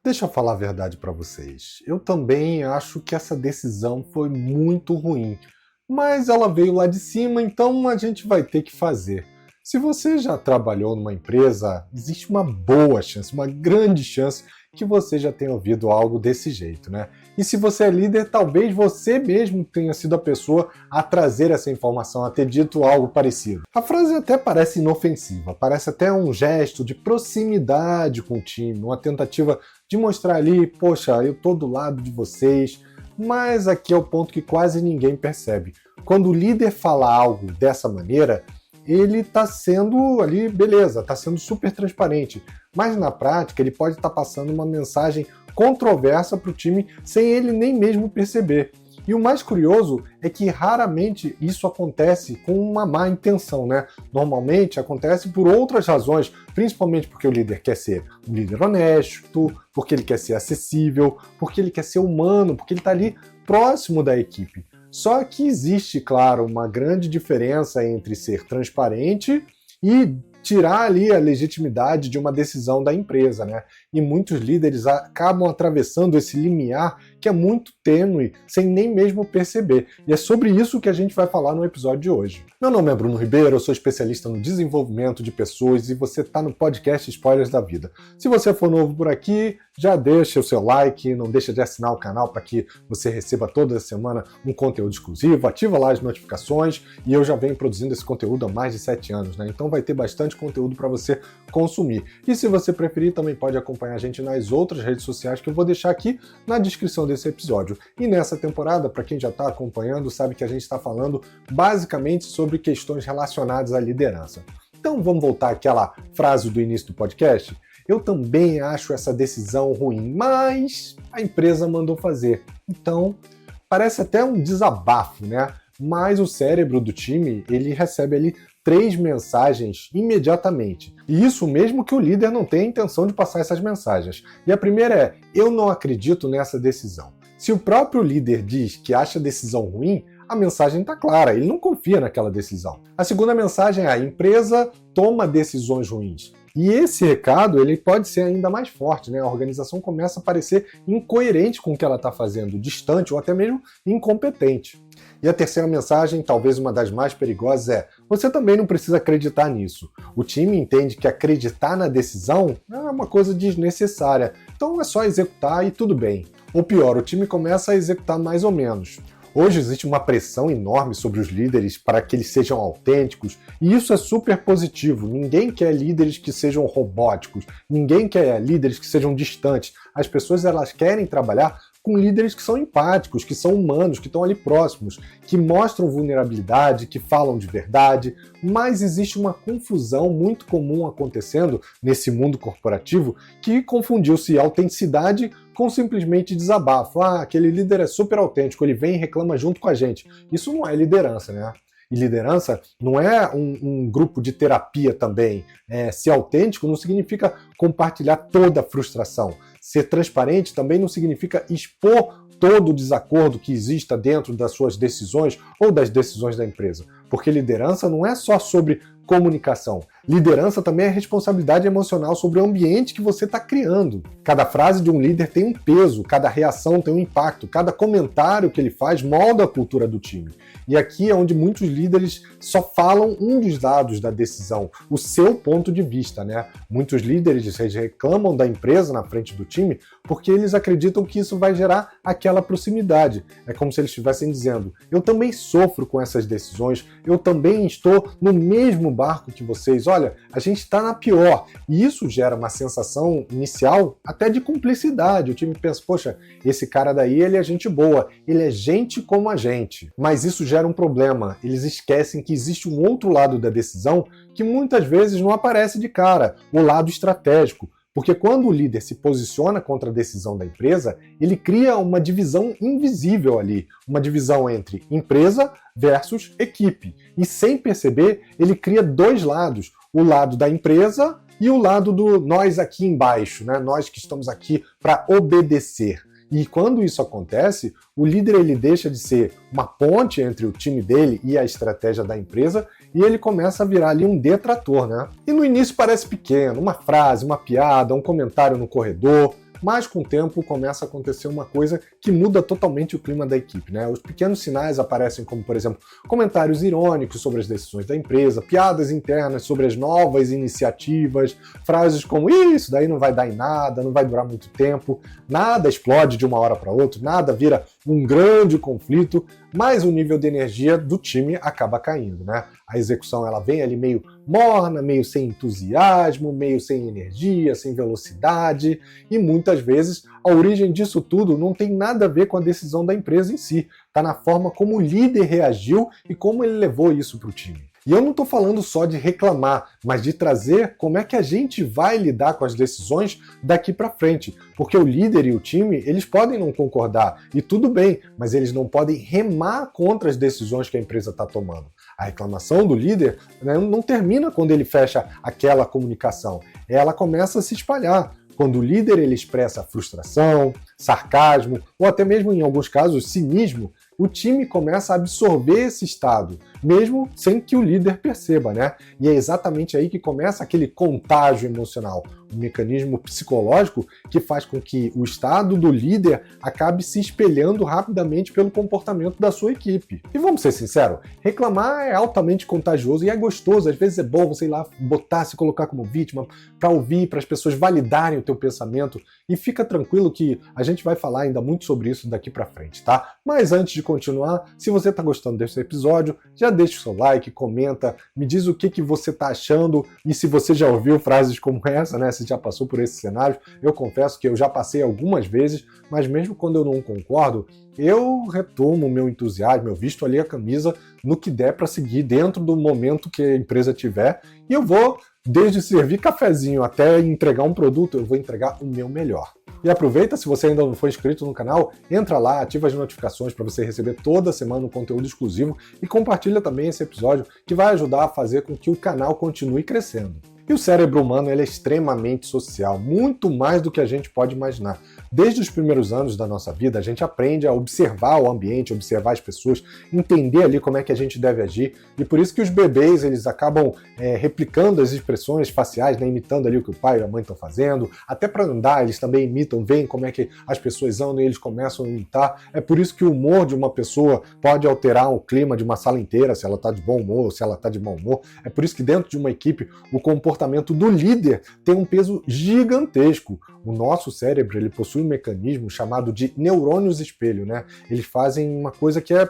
Deixa eu falar a verdade para vocês. Eu também acho que essa decisão foi muito ruim, mas ela veio lá de cima, então a gente vai ter que fazer. Se você já trabalhou numa empresa, existe uma boa chance, uma grande chance que você já tenha ouvido algo desse jeito, né? E se você é líder, talvez você mesmo tenha sido a pessoa a trazer essa informação, a ter dito algo parecido. A frase até parece inofensiva, parece até um gesto de proximidade com o time, uma tentativa de mostrar ali, poxa, eu tô do lado de vocês, mas aqui é o ponto que quase ninguém percebe. Quando o líder fala algo dessa maneira, ele está sendo ali, beleza, está sendo super transparente, mas na prática ele pode estar passando uma mensagem controversa para o time sem ele nem mesmo perceber. E o mais curioso é que raramente isso acontece com uma má intenção, né? Normalmente acontece por outras razões, principalmente porque o líder quer ser um líder honesto, porque ele quer ser acessível, porque ele quer ser humano, porque ele está ali próximo da equipe. Só que existe, claro, uma grande diferença entre ser transparente e tirar ali a legitimidade de uma decisão da empresa, né? E muitos líderes acabam atravessando esse limiar que é muito tênue, sem nem mesmo perceber. E é sobre isso que a gente vai falar no episódio de hoje. Meu nome é Bruno Ribeiro, eu sou especialista no desenvolvimento de pessoas e você está no podcast Spoilers da Vida. Se você for novo por aqui, já deixa o seu like, não deixa de assinar o canal para que você receba toda semana um conteúdo exclusivo, ativa lá as notificações e eu já venho produzindo esse conteúdo há mais de 7 anos, né? Então vai ter bastante conteúdo para você consumir. E se você preferir, também pode acompanhar a gente nas outras redes sociais que eu vou deixar aqui na descrição desse episódio. E nessa temporada, para quem já está acompanhando, sabe que a gente está falando basicamente sobre questões relacionadas à liderança. Então vamos voltar àquela frase do início do podcast? Eu também acho essa decisão ruim, mas a empresa mandou fazer. Então, parece até um desabafo, né? Mas o cérebro do time, ele recebe ali 3 mensagens imediatamente. E isso mesmo que o líder não tenha intenção de passar essas mensagens. E a primeira é, eu não acredito nessa decisão. Se o próprio líder diz que acha a decisão ruim, a mensagem está clara, ele não confia naquela decisão. A segunda mensagem é, a empresa toma decisões ruins. E esse recado ele pode ser ainda mais forte, né? A organização começa a parecer incoerente com o que ela está fazendo, distante ou até mesmo incompetente. E a terceira mensagem, talvez uma das mais perigosas, é você também não precisa acreditar nisso. O time entende que acreditar na decisão é uma coisa desnecessária, então é só executar e tudo bem. Ou pior, o time começa a executar mais ou menos. Hoje existe uma pressão enorme sobre os líderes para que eles sejam autênticos, e isso é super positivo. Ninguém quer líderes que sejam robóticos, ninguém quer líderes que sejam distantes. As pessoas elas querem trabalhar com líderes que são empáticos, que são humanos, que estão ali próximos, que mostram vulnerabilidade, que falam de verdade, mas existe uma confusão muito comum acontecendo nesse mundo corporativo que confundiu-se autenticidade com simplesmente desabafo. Ah, aquele líder é super autêntico, ele vem e reclama junto com a gente. Isso não é liderança, né? E liderança não é um grupo de terapia também. Ser autêntico não significa compartilhar toda a frustração. Ser transparente também não significa expor todo o desacordo que exista dentro das suas decisões ou das decisões da empresa. Porque liderança não é só sobre comunicação. Liderança também é responsabilidade emocional sobre o ambiente que você está criando. Cada frase de um líder tem um peso, cada reação tem um impacto, cada comentário que ele faz molda a cultura do time. E aqui é onde muitos líderes só falam um dos lados da decisão, o seu ponto de vista, né? Muitos líderes reclamam da empresa na frente do time porque eles acreditam que isso vai gerar aquela proximidade. É como se eles estivessem dizendo, eu também sofro com essas decisões, eu também estou no mesmo barco que vocês, olha, a gente está na pior. E isso gera uma sensação inicial até de cumplicidade. O time pensa, poxa, esse cara daí ele é gente boa, ele é gente como a gente. Mas isso gera um problema. Eles esquecem que existe um outro lado da decisão que muitas vezes não aparece de cara, o lado estratégico. Porque quando o líder se posiciona contra a decisão da empresa, ele cria uma divisão invisível ali, uma divisão entre empresa versus equipe. E sem perceber, ele cria 2 lados, o lado da empresa e o lado do nós aqui embaixo, né? Nós que estamos aqui para obedecer. E quando isso acontece, o líder ele deixa de ser uma ponte entre o time dele e a estratégia da empresa e ele começa a virar ali um detrator, né? E no início parece pequeno, uma frase, uma piada, um comentário no corredor, mas com o tempo começa a acontecer uma coisa que muda totalmente o clima da equipe, né? Os pequenos sinais aparecem como, por exemplo, comentários irônicos sobre as decisões da empresa, piadas internas sobre as novas iniciativas, frases como isso daí não vai dar em nada, não vai durar muito tempo, nada explode de uma hora para outra, nada vira um grande conflito, mas o nível de energia do time acaba caindo, né? A execução ela vem ali meio morna, meio sem entusiasmo, meio sem energia, sem velocidade, e muitas vezes a origem disso tudo não tem nada a ver com a decisão da empresa em si, está na forma como o líder reagiu e como ele levou isso para o time. E eu não estou falando só de reclamar, mas de trazer como é que a gente vai lidar com as decisões daqui para frente. Porque o líder e o time, eles podem não concordar, e tudo bem, mas eles não podem remar contra as decisões que a empresa está tomando. A reclamação do líder, né, não termina quando ele fecha aquela comunicação, ela começa a se espalhar. Quando o líder ele expressa frustração, sarcasmo, ou até mesmo em alguns casos cinismo, o time começa a absorver esse estado, mesmo sem que o líder perceba, né? E é exatamente aí que começa aquele contágio emocional, um mecanismo psicológico que faz com que o estado do líder acabe se espelhando rapidamente pelo comportamento da sua equipe. E vamos ser sinceros, reclamar é altamente contagioso e é gostoso, às vezes é bom você ir lá botar, se colocar como vítima, para ouvir, para as pessoas validarem o teu pensamento, e fica tranquilo que a gente vai falar ainda muito sobre isso daqui para frente, tá? Mas antes de continuar, se você está gostando desse episódio, já deixa o seu like, comenta, me diz o que você está achando e se você já ouviu frases como essa, né? Se já passou por esse cenário. Eu confesso que eu já passei algumas vezes, mas mesmo quando eu não concordo, eu retomo o meu entusiasmo, eu visto ali a camisa no que der para seguir dentro do momento que a empresa tiver, e eu vou, desde servir cafezinho até entregar um produto, eu vou entregar o meu melhor. E aproveita, se você ainda não for inscrito no canal, entra lá, ativa as notificações para você receber toda semana um conteúdo exclusivo e compartilha também esse episódio que vai ajudar a fazer com que o canal continue crescendo. E o cérebro humano ele é extremamente social, muito mais do que a gente pode imaginar. Desde os primeiros anos da nossa vida, a gente aprende a observar o ambiente, observar as pessoas, entender ali como é que a gente deve agir, e por isso que os bebês eles acabam replicando as expressões faciais, né, imitando ali o que o pai e a mãe estão fazendo, até para andar eles também imitam, veem como é que as pessoas andam e eles começam a imitar. É por isso que o humor de uma pessoa pode alterar o clima de uma sala inteira, se ela está de bom humor ou se ela está de mau humor. É por isso que dentro de uma equipe o comportamento do líder tem um peso gigantesco. O nosso cérebro ele possui um mecanismo chamado de neurônios espelho, né? Eles fazem uma coisa que é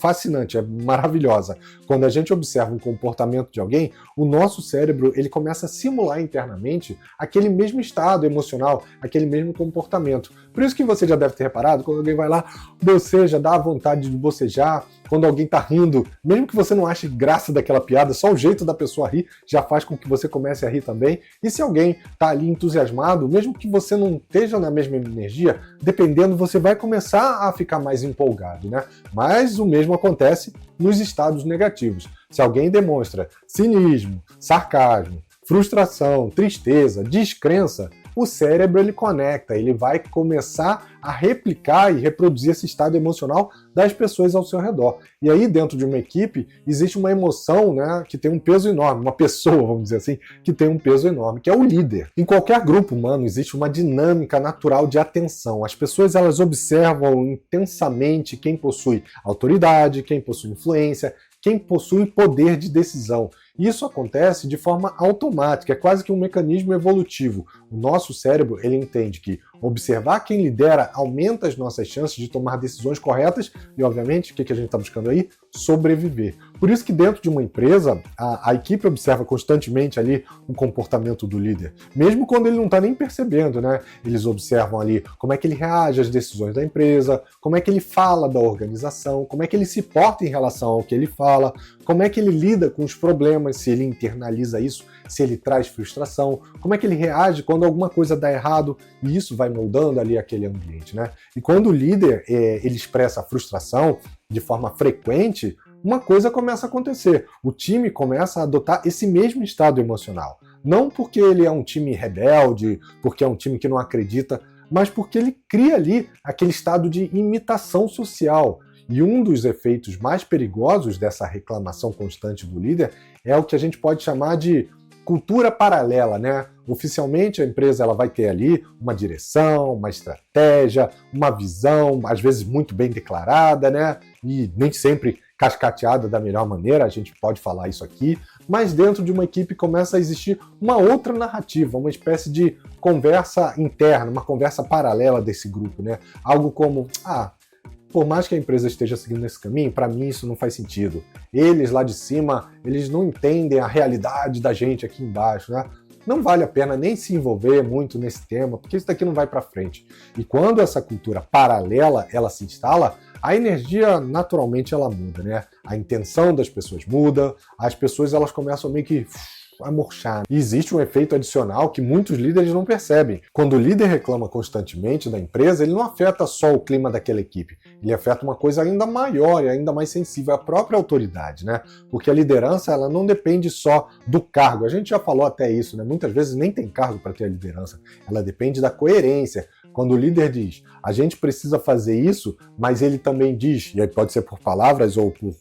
fascinante, é maravilhosa. Quando a gente observa um comportamento de alguém, o nosso cérebro ele começa a simular internamente aquele mesmo estado emocional, aquele mesmo comportamento. Por isso que você já deve ter reparado, quando alguém vai lá, boceja, dá a vontade de bocejar, quando alguém tá rindo, mesmo que você não ache graça daquela piada, só o jeito da pessoa rir já faz com que você comece a rir também. E se alguém tá ali entusiasmado, mesmo que você não esteja na mesma energia, dependendo, você vai começar a ficar mais empolgado, né? Mas o mesmo acontece nos estados negativos. Se alguém demonstra cinismo, sarcasmo, frustração, tristeza, descrença, o cérebro ele conecta, ele vai começar a replicar e reproduzir esse estado emocional das pessoas ao seu redor. E aí, dentro de uma equipe, existe uma emoção, né, que tem um peso enorme, uma pessoa, vamos dizer assim, que tem um peso enorme, que é o líder. Em qualquer grupo humano existe uma dinâmica natural de atenção. As pessoas elas observam intensamente quem possui autoridade, quem possui influência, quem possui poder de decisão. Isso acontece de forma automática, é quase que um mecanismo evolutivo. O nosso cérebro ele entende que observar quem lidera aumenta as nossas chances de tomar decisões corretas e, obviamente, o que a gente está buscando aí? Sobreviver. Por isso que dentro de uma empresa, a equipe observa constantemente ali o comportamento do líder, mesmo quando ele não está nem percebendo, né? Eles observam ali como é que ele reage às decisões da empresa, como é que ele fala da organização, como é que ele se porta em relação ao que ele fala, como é que ele lida com os problemas, se ele internaliza isso, se ele traz frustração, como é que ele reage quando alguma coisa dá errado, e isso vai moldando ali aquele ambiente, né? E quando o líder ele expressa frustração de forma frequente, uma coisa começa a acontecer. O time começa a adotar esse mesmo estado emocional. Não porque ele é um time rebelde, porque é um time que não acredita, mas porque ele cria ali aquele estado de imitação social. E um dos efeitos mais perigosos dessa reclamação constante do líder é o que a gente pode chamar de cultura paralela, né? Oficialmente a empresa ela vai ter ali uma direção, uma estratégia, uma visão, às vezes muito bem declarada, né? E nem sempre cascateada da melhor maneira, a gente pode falar isso aqui, mas dentro de uma equipe começa a existir uma outra narrativa, uma espécie de conversa interna, uma conversa paralela desse grupo, né? Algo como, por mais que a empresa esteja seguindo esse caminho, para mim isso não faz sentido. Eles lá de cima, eles não entendem a realidade da gente aqui embaixo, né? Não vale a pena nem se envolver muito nesse tema, porque isso daqui não vai para frente. E quando essa cultura paralela, ela se instala, a energia naturalmente ela muda, né? A intenção das pessoas muda, as pessoas elas começam meio que a murchar. E existe um efeito adicional que muitos líderes não percebem. Quando o líder reclama constantemente da empresa, ele não afeta só o clima daquela equipe, ele afeta uma coisa ainda maior e ainda mais sensível, a própria autoridade, né? Porque a liderança ela não depende só do cargo. A gente já falou até isso, né? Muitas vezes nem tem cargo para ter a liderança. Ela depende da coerência. Quando o líder diz, a gente precisa fazer isso, mas ele também diz, e aí pode ser por palavras ou por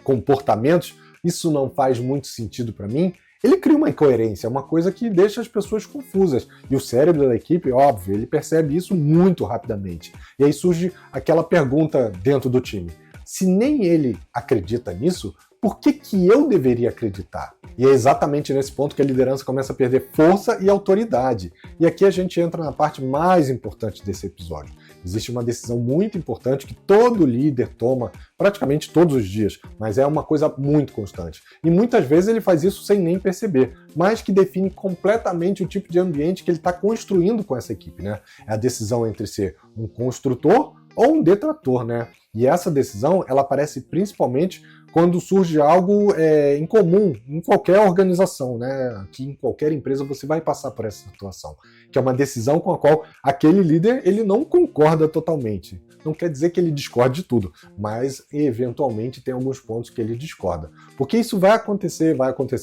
comportamentos, isso não faz muito sentido para mim, ele cria uma incoerência, uma coisa que deixa as pessoas confusas. E o cérebro da equipe, óbvio, ele percebe isso muito rapidamente. E aí surge aquela pergunta dentro do time. Se nem ele acredita nisso, por que eu deveria acreditar? E é exatamente nesse ponto que a liderança começa a perder força e autoridade. E aqui a gente entra na parte mais importante desse episódio. Existe uma decisão muito importante que todo líder toma praticamente todos os dias, mas é uma coisa muito constante. E muitas vezes ele faz isso sem nem perceber, mas que define completamente o tipo de ambiente que ele está construindo com essa equipe, né? É a decisão entre ser um construtor ou um detrator, né? E essa decisão, ela aparece principalmente quando surge algo em comum em qualquer organização, né? Aqui em qualquer empresa você vai passar por essa situação, que é uma decisão com a qual aquele líder ele não concorda totalmente. Não quer dizer que ele discorde de tudo, mas eventualmente tem alguns pontos que ele discorda. Porque isso vai acontecer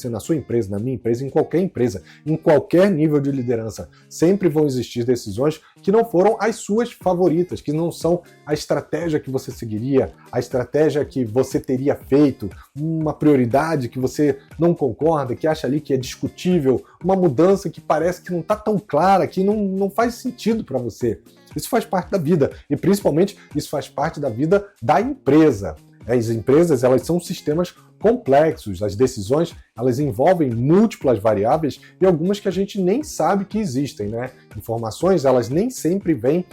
na sua empresa, na minha empresa, em qualquer nível de liderança. Sempre vão existir decisões que não foram as suas favoritas, que não são a estratégia que você seguiria, a estratégia que você teria feito, uma prioridade que você não concorda, que acha ali que é discutível, uma mudança que parece que não está tão clara, que não faz sentido para você. Isso faz parte da vida e principalmente isso faz parte da vida da empresa. As empresas elas são sistemas complexos, as decisões elas envolvem múltiplas variáveis e algumas que a gente nem sabe que existem, né? Informações elas nem sempre vêm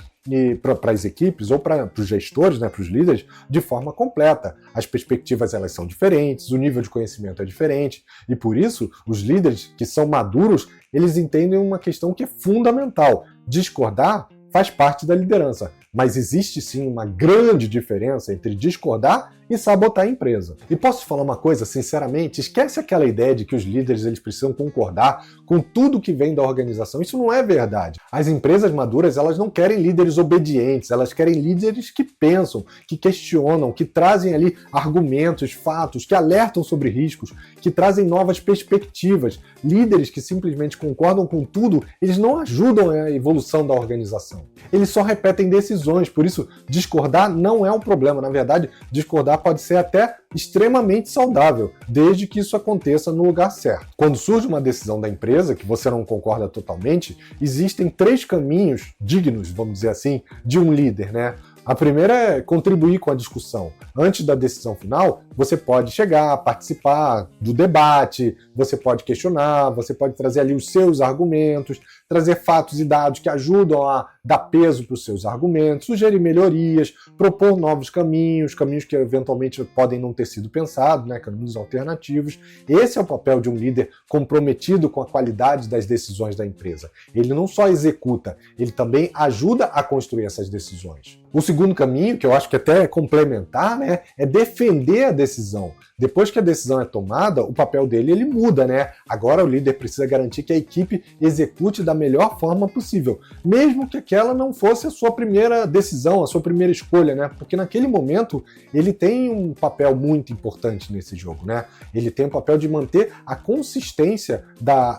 para as equipes ou para os gestores, né, para os líderes, de forma completa. As perspectivas elas são diferentes, o nível de conhecimento é diferente e por isso os líderes que são maduros eles entendem uma questão que é fundamental. Discordar faz parte da liderança, mas existe sim uma grande diferença entre discordar e sabotar a empresa. E posso te falar uma coisa, sinceramente, esquece aquela ideia de que os líderes eles precisam concordar com tudo que vem da organização. Isso não é verdade. As empresas maduras, elas não querem líderes obedientes, elas querem líderes que pensam, que questionam, que trazem ali argumentos, fatos, que alertam sobre riscos, que trazem novas perspectivas. Líderes que simplesmente concordam com tudo, eles não ajudam a evolução da organização. Eles só repetem decisões, por isso discordar não é um problema. Na verdade, discordar pode ser até extremamente saudável, desde que isso aconteça no lugar certo. Quando surge uma decisão da empresa que você não concorda totalmente, existem 3 caminhos dignos, vamos dizer assim, de um líder, né? A primeira é contribuir com a discussão. Antes da decisão final, você pode chegar, participar do debate, você pode questionar, você pode trazer ali os seus argumentos, trazer fatos e dados que ajudam a dar peso para os seus argumentos, sugerir melhorias, propor novos caminhos que eventualmente podem não ter sido pensados, né, caminhos alternativos. Esse é o papel de um líder comprometido com a qualidade das decisões da empresa. Ele não só executa, ele também ajuda a construir essas decisões. O segundo caminho, que eu acho que até é complementar, né, é defender a decisão. Depois que a decisão é tomada, o papel dele ele muda, né? Agora o líder precisa garantir que a equipe execute da melhor forma possível, mesmo que aquela não fosse a sua primeira decisão, a sua primeira escolha, né? Porque naquele momento ele tem um papel muito importante nesse jogo, né? Ele tem o papel de manter a consistência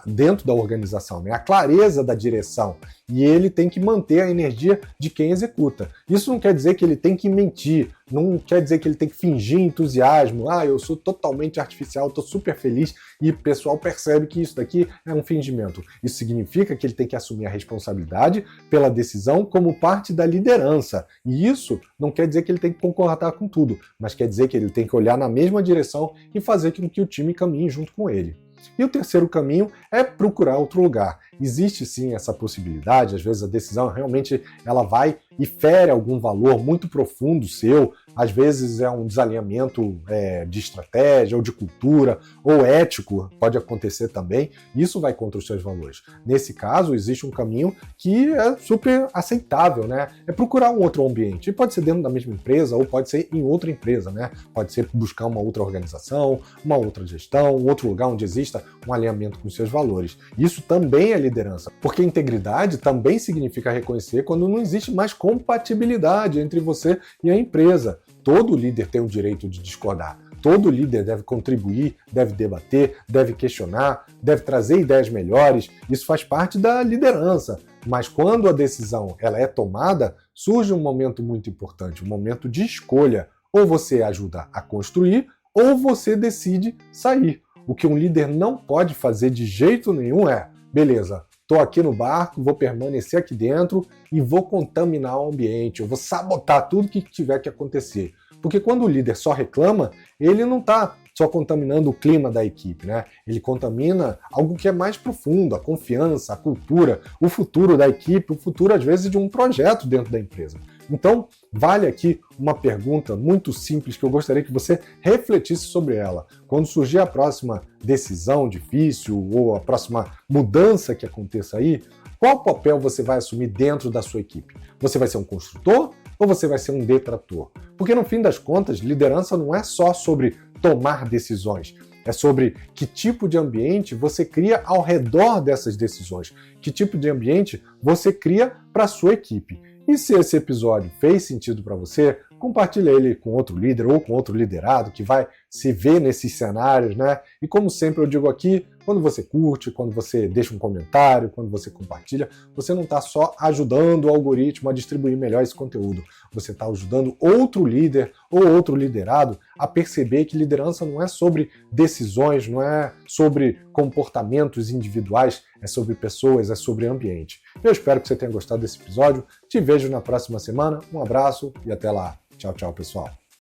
dentro da organização, né? A clareza da direção. E ele tem que manter a energia de quem executa. Isso não quer dizer que ele tem que mentir, não quer dizer que ele tem que fingir entusiasmo. Eu sou totalmente artificial, estou super feliz, e o pessoal percebe que isso daqui é um fingimento. Isso significa que ele tem que assumir a responsabilidade pela decisão como parte da liderança. E isso não quer dizer que ele tem que concordar com tudo, mas quer dizer que ele tem que olhar na mesma direção e fazer com que o time caminhe junto com ele. E o terceiro caminho é procurar outro lugar. Existe sim essa possibilidade, às vezes a decisão realmente ela vai e fere algum valor muito profundo seu, às vezes é um desalinhamento de estratégia ou de cultura ou ético, pode acontecer também, isso vai contra os seus valores. Nesse caso, existe um caminho que é super aceitável, né? É procurar um outro ambiente, e pode ser dentro da mesma empresa ou pode ser em outra empresa, né? Pode ser buscar uma outra organização, uma outra gestão, um outro lugar onde exista um alinhamento com os seus valores. Isso também é liderança, porque integridade também significa reconhecer quando não existe mais compatibilidade entre você e a empresa. Todo líder tem o direito de discordar. Todo líder deve contribuir, deve debater, deve questionar, deve trazer ideias melhores. Isso faz parte da liderança. Mas quando a decisão ela é tomada, surge um momento muito importante, um momento de escolha. Ou você ajuda a construir, ou você decide sair. O que um líder não pode fazer de jeito nenhum beleza, estou aqui no barco, vou permanecer aqui dentro e vou contaminar o ambiente, eu vou sabotar tudo que tiver que acontecer. Porque quando o líder só reclama, ele não está só contaminando o clima da equipe, né? Ele contamina algo que é mais profundo, a confiança, a cultura, o futuro da equipe, o futuro, às vezes, de um projeto dentro da empresa. Então, vale aqui uma pergunta muito simples que eu gostaria que você refletisse sobre ela. Quando surgir a próxima decisão difícil ou a próxima mudança que aconteça aí, qual papel você vai assumir dentro da sua equipe? Você vai ser um construtor ou você vai ser um detrator? Porque no fim das contas, liderança não é só sobre tomar decisões, é sobre que tipo de ambiente você cria ao redor dessas decisões, que tipo de ambiente você cria para a sua equipe. E se esse episódio fez sentido para você, compartilha ele com outro líder ou com outro liderado que vai se ver nesses cenários, né? E como sempre eu digo aqui, quando você curte, quando você deixa um comentário, quando você compartilha, você não está só ajudando o algoritmo a distribuir melhor esse conteúdo, você está ajudando outro líder ou outro liderado a perceber que liderança não é sobre decisões, não é sobre comportamentos individuais, é sobre pessoas, é sobre ambiente. Eu espero que você tenha gostado desse episódio, te vejo na próxima semana, um abraço e até lá. Tchau, tchau, pessoal.